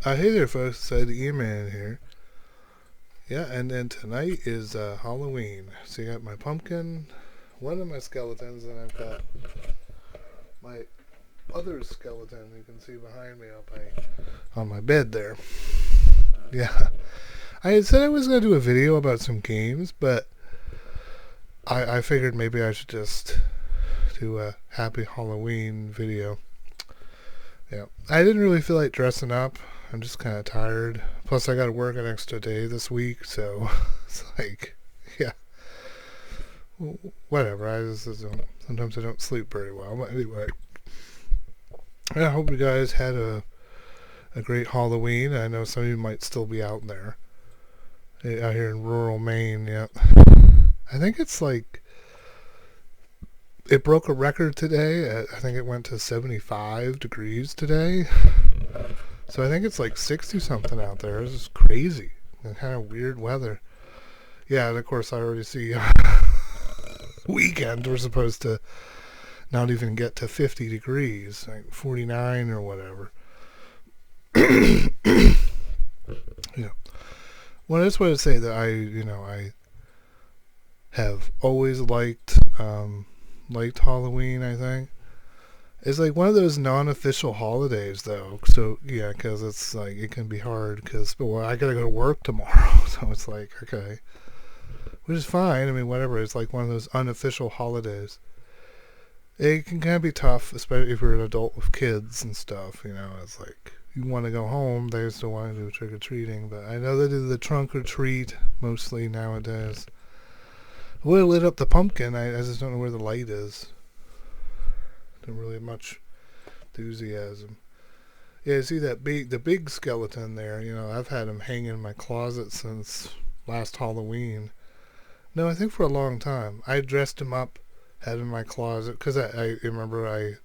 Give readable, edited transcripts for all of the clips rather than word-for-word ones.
Hey there, folks. E-Man here. Yeah, and then tonight is Halloween. So you got my pumpkin, one of my skeletons, and I've got my other skeleton you can see behind me on my bed there. Yeah, I had said I was going to do a video about some games, but I figured maybe I should just do a Happy Halloween video. Yeah, I didn't really feel like dressing up. I'm just kind of tired. Plus, I got to work an extra day this week, so it's like, yeah, whatever. Sometimes I don't sleep very well. But anyway, I hope you guys had a great Halloween. I know some of you might still be out there, out here in rural Maine. Yeah, I think it's like it broke a record today. I think it went to 75 degrees today. So I think it's like 60 something out there. This is crazy. And kind of weird weather. Yeah, and of course I already see weekend we're supposed to not even get to 50 degrees, like 49 or whatever. Yeah. Well, I just want to say that I have always liked Halloween. I think it's like one of those non-official holidays, though. So yeah, because it's like it can be hard because well, I gotta go to work tomorrow, so it's like okay, which is fine. I mean, whatever. It's like one of those unofficial holidays. It can kind of be tough, especially if you're an adult with kids and stuff. It's like you want to go home, they still want to do trick or treating. But I know they do the trunk or treat mostly nowadays. I would have lit up the pumpkin. I just don't know where the light is. Don't really have much enthusiasm. Yeah, see the big skeleton there. I've had him hanging in my closet since last Halloween. No, I think for a long time. I dressed him up, had him in my closet because I remember I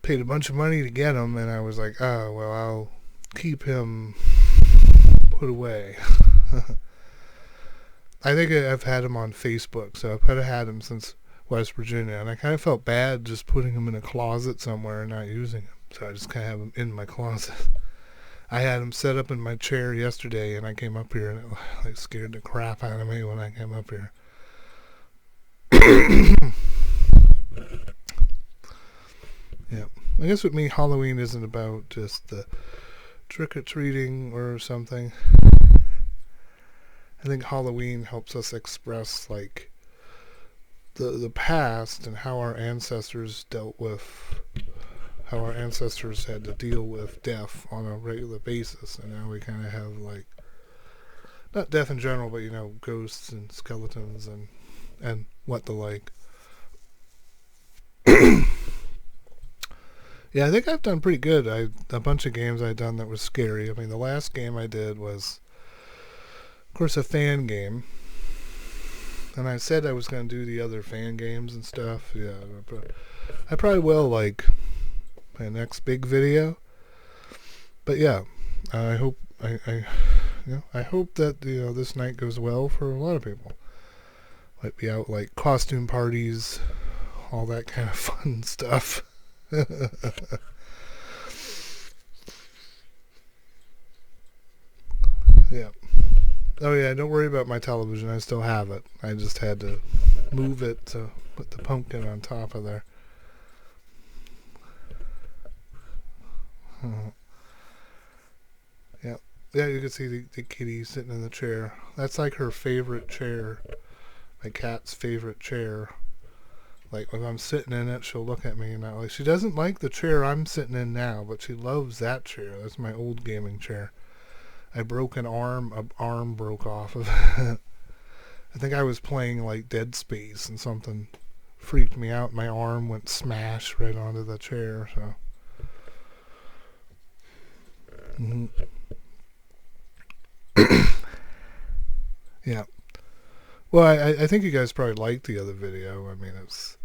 paid a bunch of money to get him, and I was like, oh well, I'll keep him put away. I think I've had him on Facebook, so I've kind of had him since West Virginia, and I kind of felt bad just putting him in a closet somewhere and not using him. So I just kind of have him in my closet. I had him set up in my chair yesterday, and I came up here, and it like scared the crap out of me when I came up here. Yeah, I guess with me, Halloween isn't about just the trick or treating or something. I think Halloween helps us express like the past and how our ancestors dealt with how our ancestors had to deal with death on a regular basis, and now we kind of have like not death in general, but ghosts and skeletons and what the like. Yeah, I think I've done pretty good. A bunch of games I've done that was scary. I mean, the last game I did was, of course, a fan game, and I said I was going to do the other fan games and stuff. Yeah, but I probably will like my next big video. But yeah, I hope I hope that this night goes well for a lot of people. Might be out like costume parties, all that kind of fun stuff. Yeah. Oh yeah, don't worry about my television. I still have it. I just had to move it to put the pumpkin on top of there. Yeah. Yeah, you can see the kitty sitting in the chair. That's like her favorite chair. My cat's favorite chair. Like when I'm sitting in it, she'll look at me and like she doesn't like the chair I'm sitting in now, but she loves that chair. That's my old gaming chair. I broke an arm broke off of it. I think I was playing like Dead Space and something freaked me out. My arm went smash right onto the chair. So, mm-hmm. Yeah. Well, I think you guys probably liked the other video. I mean, it's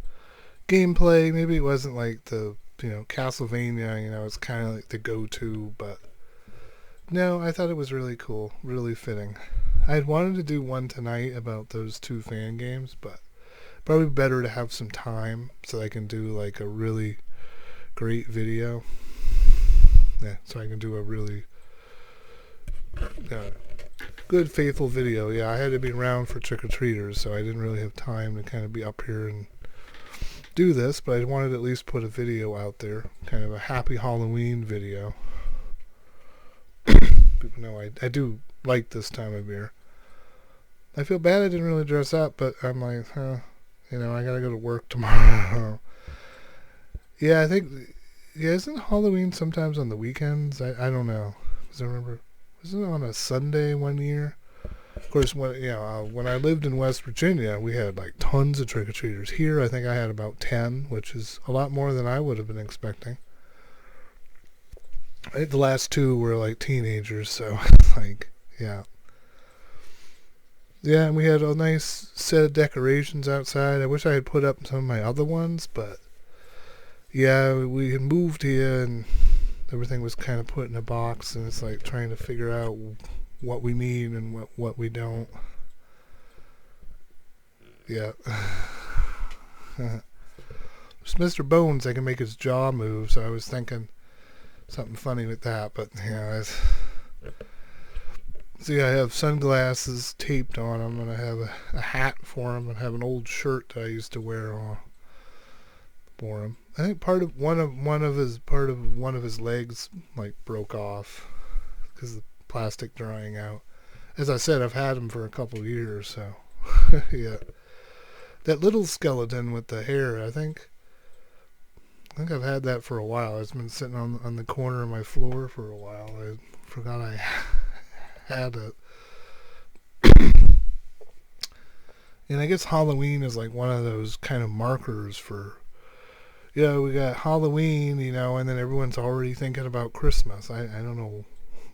gameplay. Maybe it wasn't like the Castlevania. It's kind of like the go-to, but no, I thought it was really cool, really fitting. I had wanted to do one tonight about those two fan games, but probably better to have some time so I can do like a really great video. Yeah, so I can do a really good, faithful video. Yeah, I had to be around for trick-or-treaters, so I didn't really have time to kind of be up here and do this, but I wanted to at least put a video out there, kind of a happy Halloween video. People know I do like this time of year. I feel bad I didn't really dress up, but I'm like, I gotta go to work tomorrow. Yeah, I think, isn't Halloween sometimes on the weekends? I don't know. Because I remember, wasn't it on a Sunday one year? Of course, when I lived in West Virginia, we had like tons of trick-or-treaters. Here, I think I had about 10, which is a lot more than I would have been expecting. The last two were like teenagers, so like, yeah. Yeah, and we had a nice set of decorations outside. I wish I had put up some of my other ones, but yeah, we had moved here and everything was kind of put in a box, and it's like trying to figure out what we need and what we don't. Yeah. It's Mr. Bones, I can make his jaw move, so I was thinking something funny with that, but yeah, see, I have sunglasses taped on them, and I have a hat for him, and I have an old shirt that I used to wear on for him. I think part of one of his legs like broke off because of the plastic drying out. As I said, I've had him for a couple of years, so yeah. That little skeleton with the hair, I think I've had that for a while. It's been sitting on the corner of my floor for a while. I forgot I had it. And I guess Halloween is like one of those kind of markers for, we got Halloween, and then everyone's already thinking about Christmas. I don't know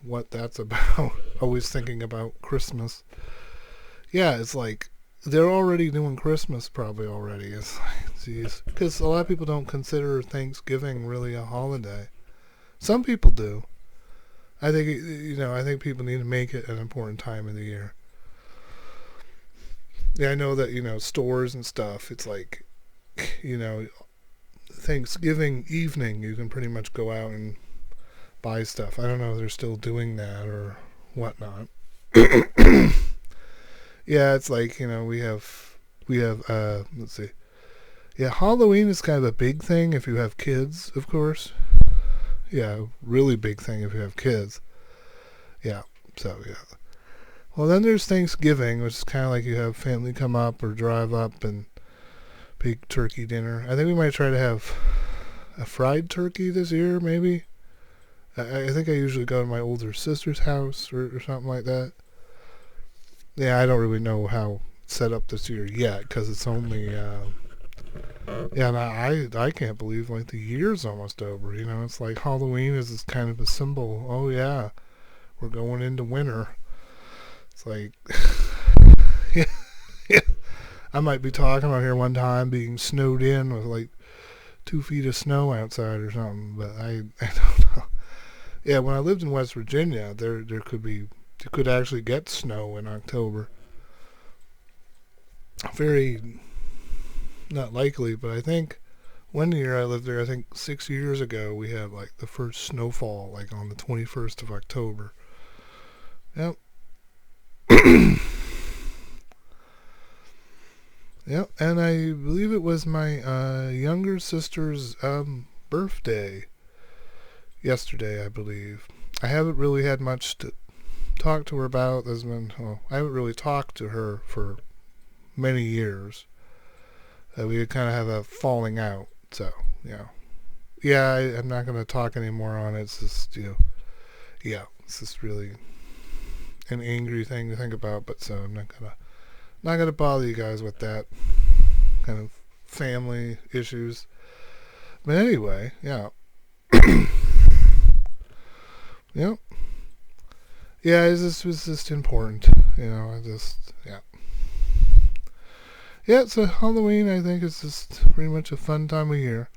what that's about. Always thinking about Christmas. Yeah, it's like they're already doing Christmas probably already. It's like, geez. Because a lot of people don't consider Thanksgiving really a holiday. Some people do. I think, I think people need to make it an important time of the year. Yeah, I know that, stores and stuff, it's like, Thanksgiving evening, you can pretty much go out and buy stuff. I don't know if they're still doing that or whatnot. Yeah, it's like, we have, let's see. Yeah, Halloween is kind of a big thing if you have kids, of course. Yeah, really big thing if you have kids. Yeah, so yeah. Well, then there's Thanksgiving, which is kind of like you have family come up or drive up and big turkey dinner. I think we might try to have a fried turkey this year, maybe. I think I usually go to my older sister's house or something like that. Yeah, I don't really know how it's set up this year yet because it's only... yeah, and I can't believe like the year's almost over. It's like Halloween is this kind of a symbol. Oh yeah, we're going into winter. It's like, yeah. I might be talking out here one time being snowed in with like 2 feet of snow outside or something, but I don't know. Yeah, when I lived in West Virginia, you could actually get snow in October. Very not likely, but I think one year I lived there, I think 6 years ago, we had like the first snowfall like on the 21st of October. Yep. Yep, and I believe it was my younger sister's birthday yesterday, I believe. I haven't really had much to talk to her about. I haven't really talked to her for many years. We kind of have a falling out, so, Yeah, I'm not going to talk anymore on it. It's just, it's just really an angry thing to think about, but so I'm not gonna bother you guys with that kind of family issues. But anyway, yeah. Yep. Yeah, this was just important, Yeah, so Halloween, I think, is just pretty much a fun time of year.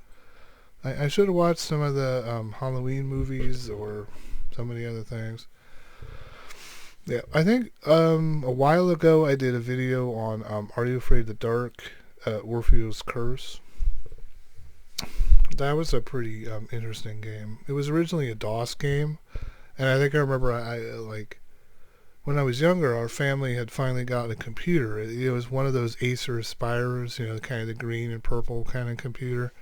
I should have watched some of the Halloween movies or some of the other things. Yeah, I think a while ago I did a video on Are You Afraid of the Dark? Orpheus Curse, That was a pretty interesting game. It was originally a DOS game, and I think I remember I like when I was younger, our family had finally gotten a computer. It was one of those Acer Aspires, kind of the green and purple kind of computer.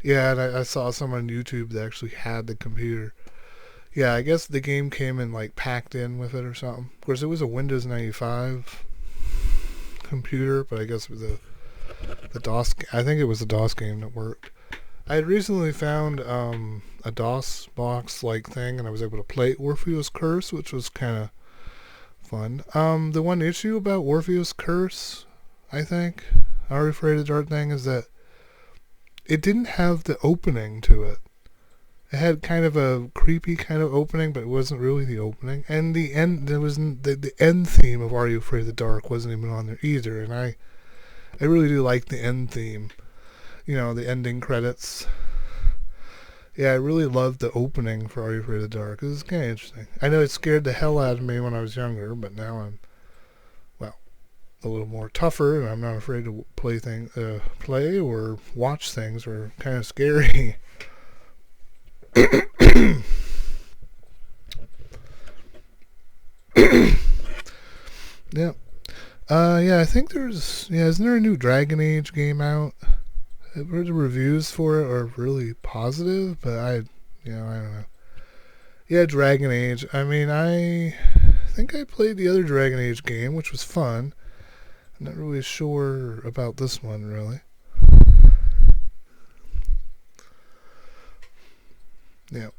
Yeah, and I saw someone on YouTube that actually had the computer. Yeah, I guess the game came in like packed in with it or something. Of course, it was a Windows 95 computer, but I guess it was the DOS. I think it was the DOS game that worked. I had recently found a DOS box like thing, and I was able to play Orpheus Curse, which was kind of fun. The one issue about Orpheus Curse, I think, Are You Afraid of the Dark thing, is that it didn't have the opening to it. It had kind of a creepy kind of opening, but it wasn't really the opening. And the end, there was the end theme of Are You Afraid of the Dark wasn't even on there either. And I really do like the end theme. The ending credits. Yeah, I really loved the opening for Are You Afraid of the Dark. It was kind of interesting. I know it scared the hell out of me when I was younger, but now I'm, well, a little more tougher, and I'm not afraid to play or watch things that are kind of scary. Yeah. Yeah, I think isn't there a new Dragon Age game out? I've heard the reviews for it are really positive, but I don't know. Yeah, Dragon Age. I mean, I think I played the other Dragon Age game, which was fun. I'm not really sure about this one, really. Yeah.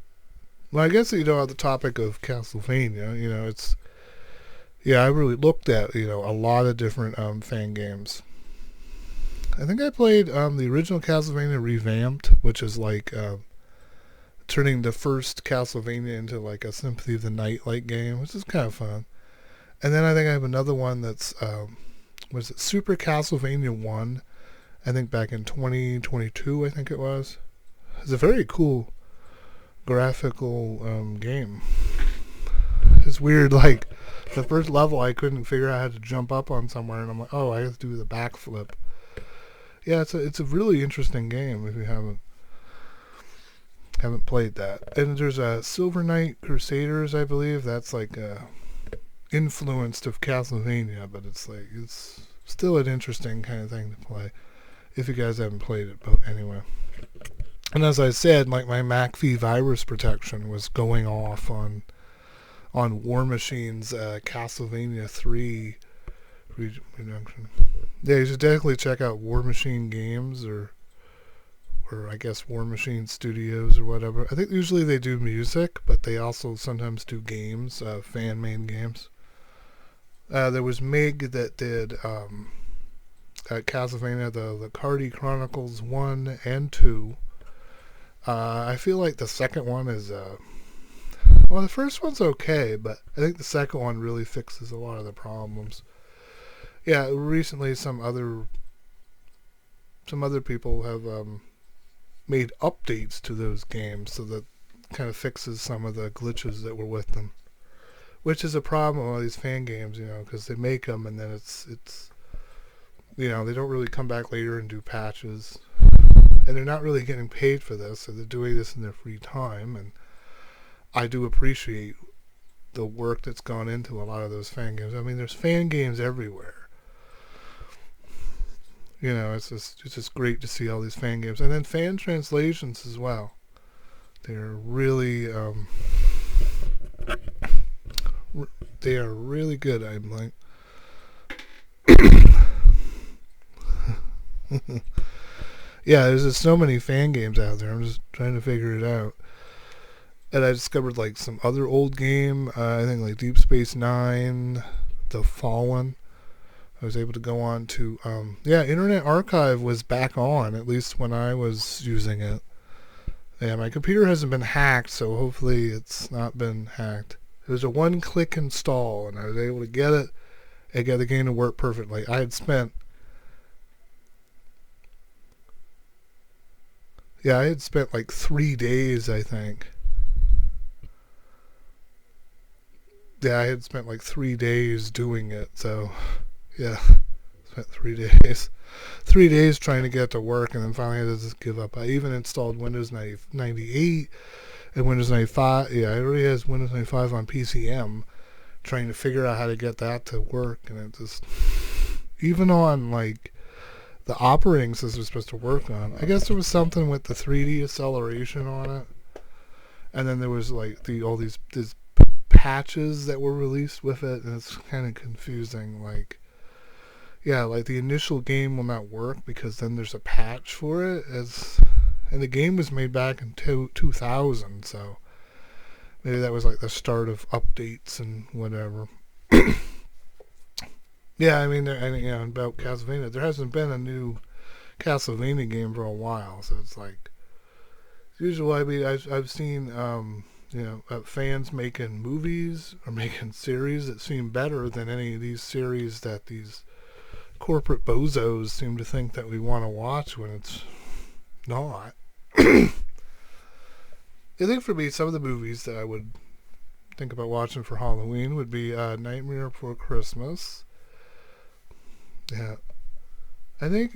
Well, I guess, on the topic of Castlevania, it's... Yeah, I really looked at, a lot of different fan games. I think I played the original Castlevania Revamped, which is like turning the first Castlevania into like a Symphony of the Night-like game, which is kind of fun. And then I think I have another one that's, was it Super Castlevania 1? I think back in 2022, I think it was. It's a very cool graphical game. It's weird, like, the first level I couldn't figure out how to jump up on somewhere, and I'm like, oh, I have to do the backflip. Yeah, it's a really interesting game if you haven't played that. And there's a Silver Knight Crusaders, I believe. That's like influenced of Castlevania, but it's still an interesting kind of thing to play if you guys haven't played it. But anyway. And as I said, like my McAfee virus protection was going off on War Machine's Castlevania 3 Redemption. Yeah, you should definitely check out War Machine Games or I guess War Machine Studios or whatever. I think usually they do music, but they also sometimes do games, fan-made games. There was Mig that did Castlevania, the Cardi Chronicles 1 and 2. I feel like the second one is... well, the first one's okay, but I think the second one really fixes a lot of the problems. Yeah, recently some other people have made updates to those games so that kind of fixes some of the glitches that were with them, which is a problem with all these fan games, because they make them and then it's they don't really come back later and do patches, and they're not really getting paid for this, so they're doing this in their free time, and I do appreciate the work that's gone into a lot of those fan games. I mean, there's fan games everywhere. It's just great to see all these fan games. And then fan translations as well. They're really, they are really good, I'm like. Yeah, there's just so many fan games out there. I'm just trying to figure it out. And I discovered like some other old game, I think like Deep Space Nine, The Fallen. I was able to go on to, Internet Archive was back on, at least when I was using it. Yeah, my computer hasn't been hacked, so hopefully it's not been hacked. It was a one-click install, and I was able to get it and get the game to work perfectly. I had spent like 3 days, I think. Yeah, I had spent like 3 days doing it, so... Yeah, spent 3 days. 3 days trying to get to work, and then finally I had to just give up. I even installed Windows 98 and Windows 95. Yeah, I already has Windows 95 on PCM, trying to figure out how to get that to work, and it just, even on like the operating system was supposed to work on, I guess there was something with the 3D acceleration on it, and then there was like all these patches that were released with it, and it's kind of confusing. Like, yeah, like the initial game will not work because then there's a patch for it, and the game was made back in 2000, so maybe that was like the start of updates and whatever. Yeah, I mean, about Castlevania, there hasn't been a new Castlevania game for a while, so it's like, usually, I mean, I've seen, fans making movies or making series that seem better than any of these series that these corporate bozos seem to think that we want to watch when it's not. I think for me, some of the movies that I would think about watching for Halloween would be Nightmare Before Christmas. Yeah, I think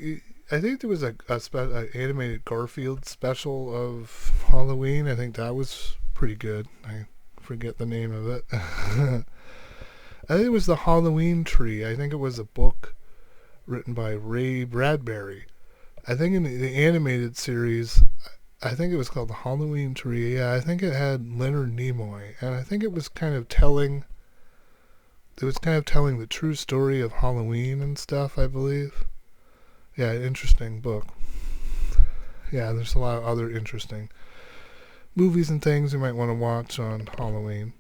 there was a animated Garfield special of Halloween. I think that was pretty good. I forget the name of it. I think it was The Halloween Tree. I think it was a book written by Ray Bradbury. I think in the animated series, I think it was called The Halloween Tree. Yeah, I think it had Leonard Nimoy, and I think it was kind of telling the true story of Halloween and stuff, I believe. Yeah, interesting book. Yeah, there's a lot of other interesting movies and things you might want to watch on Halloween.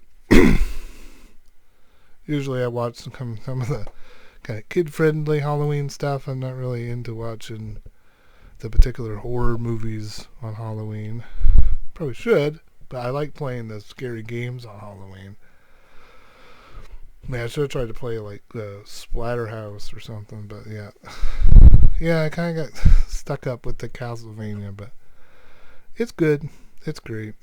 Usually I watch some of the kind of kid-friendly Halloween stuff. I'm not really into watching the particular horror movies on Halloween. Probably should, but I like playing the scary games on Halloween. Man, I should have tried to play like Splatterhouse or something, but yeah. Yeah, I kind of got stuck up with the Castlevania, but it's good. It's great.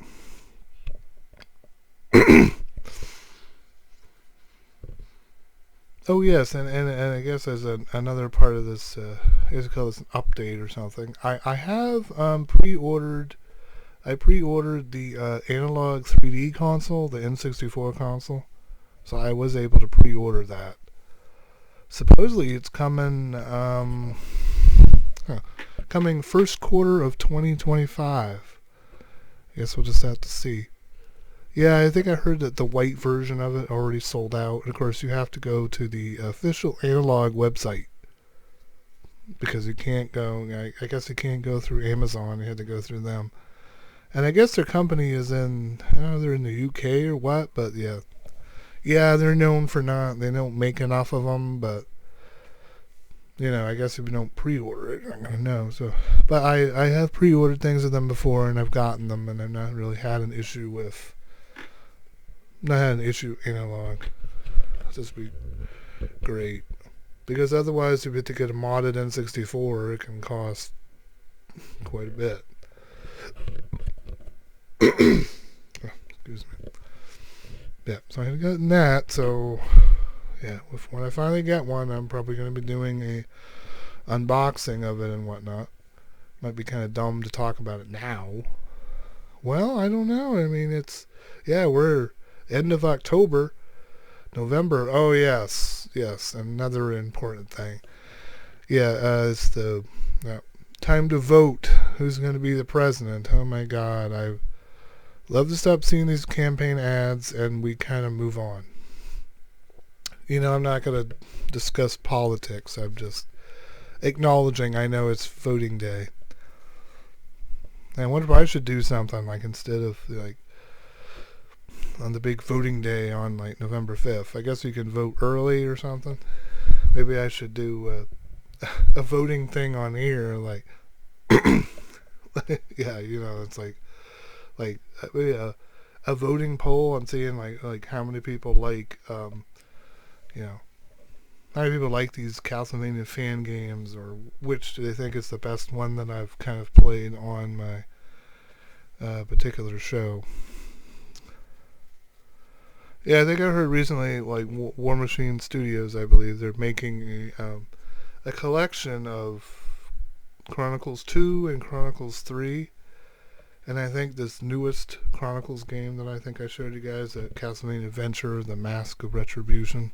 Oh yes, and I guess as another part of this, I guess call this an update or something. I have pre-ordered. I pre-ordered the analog 3D console, the N64 console. So I was able to pre-order that. Supposedly it's coming coming first quarter of 2025. I guess we'll just have to see. Yeah, I think I heard that the white version of it already sold out. And of course, you have to go to the official analog website because you can't go. I guess you can't go through Amazon. You had to go through them. And I guess their company is in. I don't know, they're in the UK or what, but yeah. Yeah, they're known for they don't make enough of them, but, I guess if you don't pre-order it, you're not going to know. So, but I have pre-ordered things of them before, and I've gotten them, and I've not really had an issue analog. It's just be great. Because otherwise, if you have to get a modded N64, it can cost quite a bit. Excuse me. Yeah, so I have gotten that, so yeah, when I finally get one, I'm probably going to be doing a unboxing of it and whatnot. Might be kind of dumb to talk about it now. Well, I don't know. I mean, we're end of October, November. Oh, yes, another important thing. Yeah, it's the time to vote. Who's going to be the president? Oh, my God, I've love to stop seeing these campaign ads and we kind of move on. I'm not going to discuss politics. I'm just acknowledging I know it's voting day. And I wonder if I should do something like instead of like on the big voting day on like November 5th. I guess you can vote early or something. Maybe I should do a voting thing on here like yeah, it's like a voting poll and seeing like how many people how many people like these Castlevania fan games, or which do they think is the best one that I've kind of played on my particular show. Yeah, I think I heard recently like War Machine Studios, I believe they're making a collection of Chronicles 2 and Chronicles 3. And I think this newest Chronicles game that I think I showed you guys, Castlevania Adventure, The Mask of Retribution.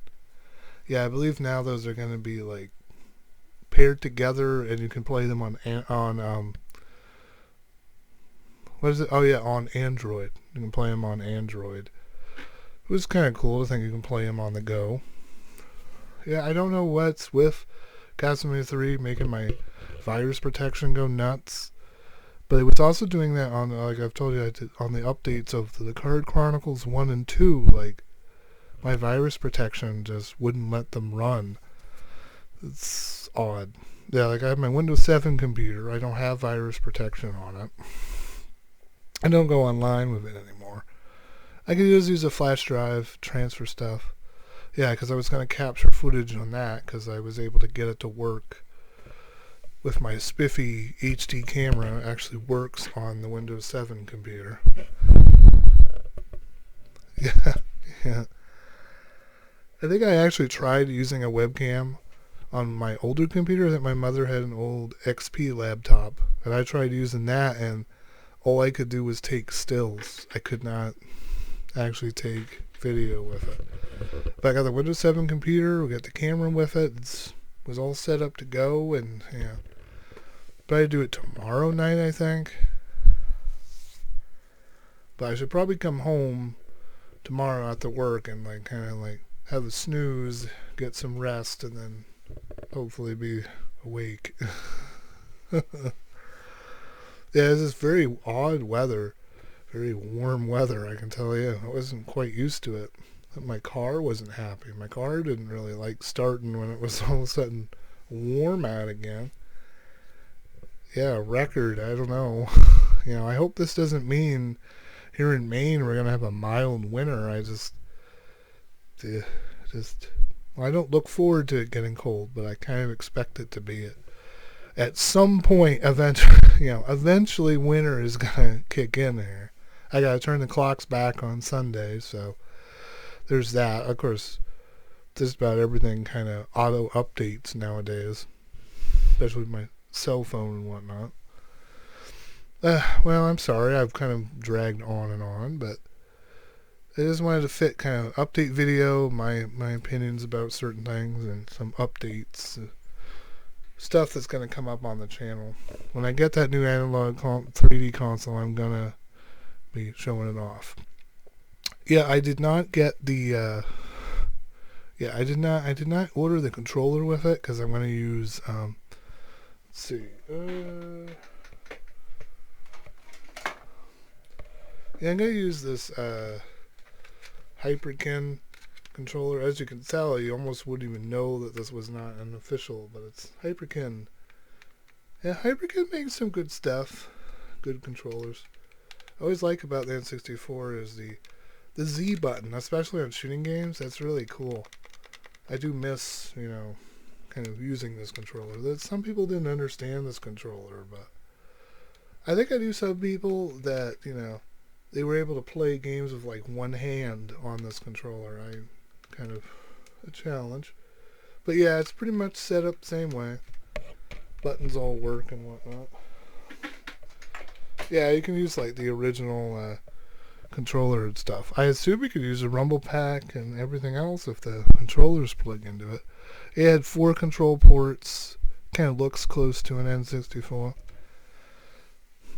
Yeah, I believe now those are going to be like paired together, and you can play them on what is it? Oh yeah, on Android. You can play them on Android. It was kind of cool to think you can play them on the go. Yeah, I don't know what's with Castlevania 3 making my virus protection go nuts. But it was also doing that on, like I've told you, I did on the updates of the Card Chronicles 1 and 2. Like, my virus protection just wouldn't let them run. It's odd. Yeah, like I have my Windows 7 computer. I don't have virus protection on it. I don't go online with it anymore. I could just use a flash drive, transfer stuff. Yeah, because I was going to capture footage on that because I was able to get it to work with my spiffy HD camera. It actually works on the Windows 7 computer. Yeah, yeah. I think I actually tried using a webcam on my older computer. That my mother had an old XP laptop, and I tried using that, and all I could do was take stills. I could not actually take video with it. But I got the Windows 7 computer, we got the camera with it. It was all set up to go, and yeah. But I do it tomorrow night, I think. But I should probably come home tomorrow after work and like kind of like have a snooze, get some rest, and then hopefully be awake. Yeah, it's just very odd weather. Very warm weather, I can tell you. I wasn't quite used to it. My car wasn't happy. My car didn't really like starting when it was all of a sudden warm out again. Yeah, record, I don't know. You know, I hope this doesn't mean here in Maine we're going to have a mild winter. I well, I don't look forward to it getting cold, but I kind of expect it to be at some point, eventually winter is going to kick in there. I got to turn the clocks back on Sunday, so there's that. Of course, just about everything kind of auto updates nowadays, especially with my cell phone and whatnot. Well, I'm sorry, I've kind of dragged on and on, but I just wanted to fit kind of update video, my opinions about certain things, and some updates, stuff that's going to come up on the channel. When I get that new analog 3D console, I'm going to be showing it off. Yeah, I did not get the I did not order the controller with it because I'm going to use let's see, I'm going to use this Hyperkin controller. As you can tell, you almost wouldn't even know that this was not an official, but it's Hyperkin. Yeah, Hyperkin makes some good stuff, good controllers. I always like about the N64 is the Z button, especially on shooting games. That's really cool. I do miss, kind of using this controller. That some people didn't understand this controller, but I think I knew some people that, they were able to play games with like one hand on this controller. I kind of a challenge. But yeah, it's pretty much set up the same way. Buttons all work and whatnot. Yeah, you can use like the original controller and stuff. I assume you could use a rumble pack and everything else if the controllers plug into it. It had 4 control ports. Kind of looks close to an N64.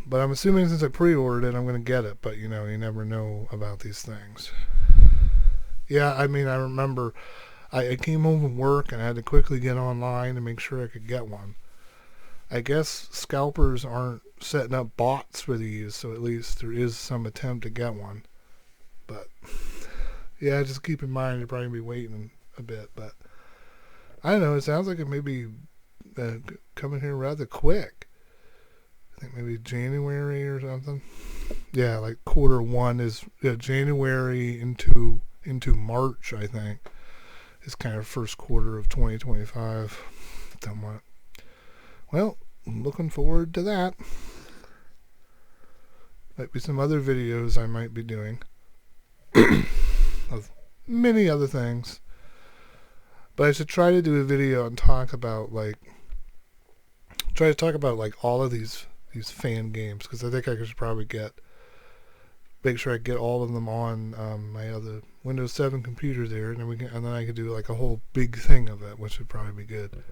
But I'm assuming since I pre-ordered it, I'm going to get it. But, you never know about these things. Yeah, I mean, I remember I came home from work and I had to quickly get online to make sure I could get one. I guess scalpers aren't setting up bots for these, so at least there is some attempt to get one. But, yeah, just keep in mind you're probably going to be waiting a bit. But, I don't know, it sounds like it may be coming here rather quick. I think maybe January or something. Yeah, like Q1 is January into March, I think, is kind of first quarter of 2025. Somewhat. Well, I'm looking forward to that. Might be some other videos I might be doing of many other things. But I should try to do a video and talk about like try to talk about like all of these fan games, because I think I could probably make sure I get all of them on my other Windows 7 computer there, and then I could do like a whole big thing of it, which would probably be good.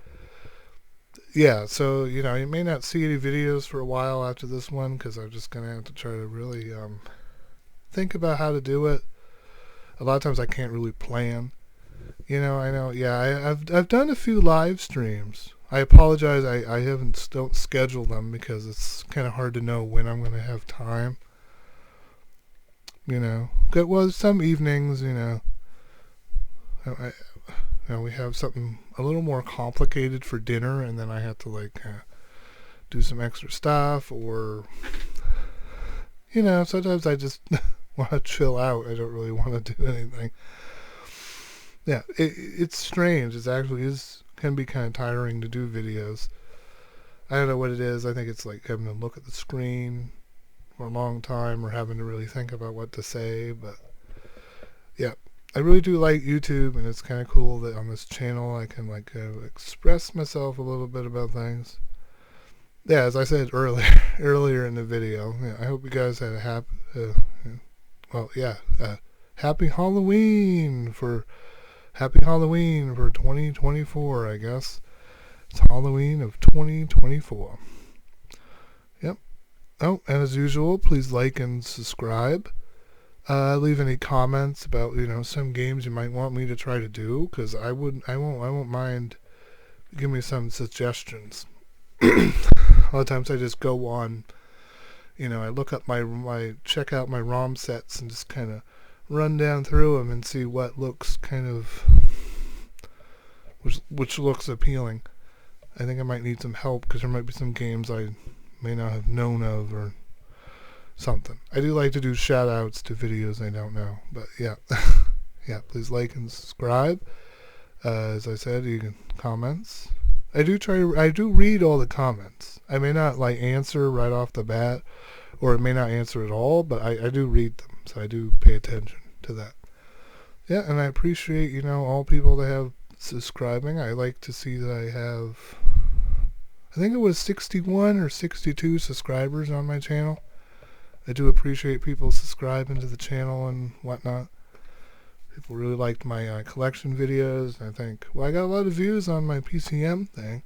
Yeah, so you may not see any videos for a while after this one, because I'm just gonna have to try to really think about how to do it. A lot of times I can't really plan. I know. Yeah, I've done a few live streams. I apologize. I don't schedule them because it's kind of hard to know when I'm going to have time. Well, some evenings, we have something a little more complicated for dinner, and then I have to like do some extra stuff, or sometimes I just want to chill out. I don't really want to do anything. Yeah, it's strange. It actually can be kind of tiring to do videos. I don't know what it is. I think it's like having to look at the screen for a long time, or having to really think about what to say. But yeah, I really do like YouTube, and it's kind of cool that on this channel I can like express myself a little bit about things. Yeah, as I said earlier in the video, I hope you guys had a happy Halloween for 2024, I guess. It's Halloween of 2024. Yep. Oh, and as usual, please like and subscribe. Leave any comments about some games you might want me to try to do, because I won't mind. Give me some suggestions. A lot of times I just go on, I look up check out my ROM sets and just kind of run down through them and see what looks which looks appealing. I think I might need some help, because there might be some games I may not have known of or something. I do like to do shout outs to videos I don't know, but yeah. Yeah, please like and subscribe. As I said, you can comments. I do read all the comments. I may not like answer right off the bat, or I may not answer at all, but I do read them, so I do pay attention to that. Yeah, and I appreciate, all people that have subscribing. I like to see that I have, I think it was 61 or 62 subscribers on my channel. I do appreciate people subscribing to the channel and whatnot. People really liked my collection videos. I think, I got a lot of views on my PCM thing.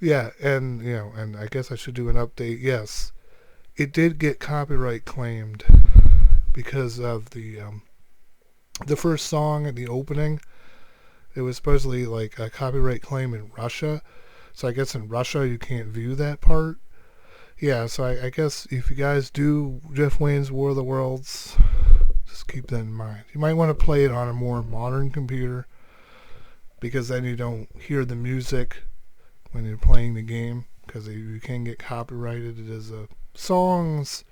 Yeah, and, and I guess I should do an update. Yes, it did get copyright claimed because of the first song at the opening. It was supposedly like a copyright claim in Russia. So I guess in Russia you can't view that part. Yeah, so I guess if you guys do Jeff Wayne's War of the Worlds, just keep that in mind. You might want to play it on a more modern computer, because then you don't hear the music when you're playing the game, because you can get copyrighted. It is songs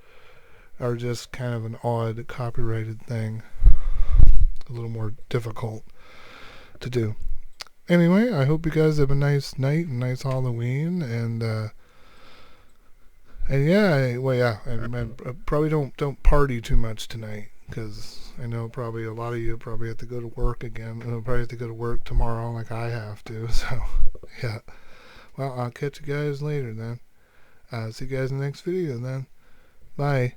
are just kind of an odd copyrighted thing. A little more difficult to do. Anyway, I hope you guys have a nice night and nice Halloween, and probably don't party too much tonight, because I know probably a lot of you probably have to go to work again, and probably have to go to work tomorrow like I have to. So yeah, well, I'll catch you guys later then. See you guys in the next video then. Bye.